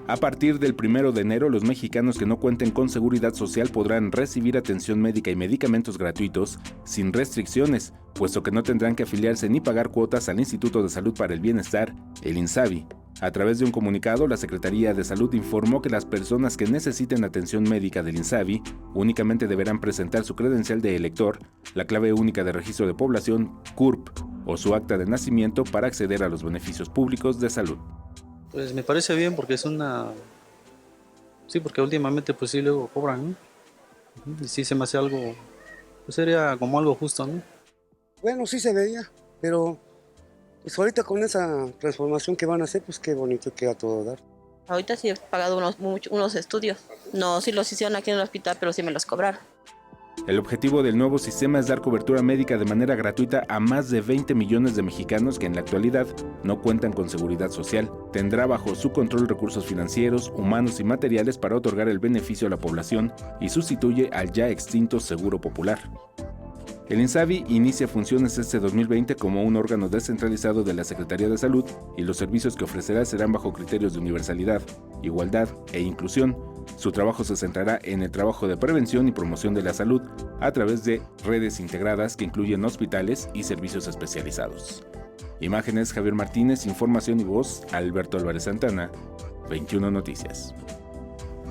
A partir del 1 de enero, los mexicanos que no cuenten con seguridad social podrán recibir atención médica y medicamentos gratuitos sin restricciones, puesto que no tendrán que afiliarse ni pagar cuotas al Instituto de Salud para el Bienestar, el INSABI. A través de un comunicado, la Secretaría de Salud informó que las personas que necesiten atención médica del INSABI únicamente deberán presentar su credencial de elector, la clave única de registro de población, CURP, o su acta de nacimiento para acceder a los beneficios públicos de salud. Pues me parece bien porque es una... Sí, porque últimamente pues sí luego cobran, ¿no? Y sí se me hace algo... Pues sería como algo justo, ¿no? Bueno, sí se veía, pero pues ahorita con esa transformación que van a hacer, pues qué bonito queda todo dar. Ahorita sí he pagado unos estudios. No, sí los hicieron aquí en el hospital, pero sí me los cobraron. El objetivo del nuevo sistema es dar cobertura médica de manera gratuita a más de 20 millones de mexicanos que en la actualidad no cuentan con seguridad social. Tendrá bajo su control recursos financieros, humanos y materiales para otorgar el beneficio a la población y sustituye al ya extinto Seguro Popular. El INSABI inicia funciones este 2020 como un órgano descentralizado de la Secretaría de Salud y los servicios que ofrecerá serán bajo criterios de universalidad, igualdad e inclusión. Su trabajo se centrará en el trabajo de prevención y promoción de la salud a través de redes integradas que incluyen hospitales y servicios especializados. Imágenes Javier Martínez, información y voz Alberto Álvarez Santana, 21 Noticias.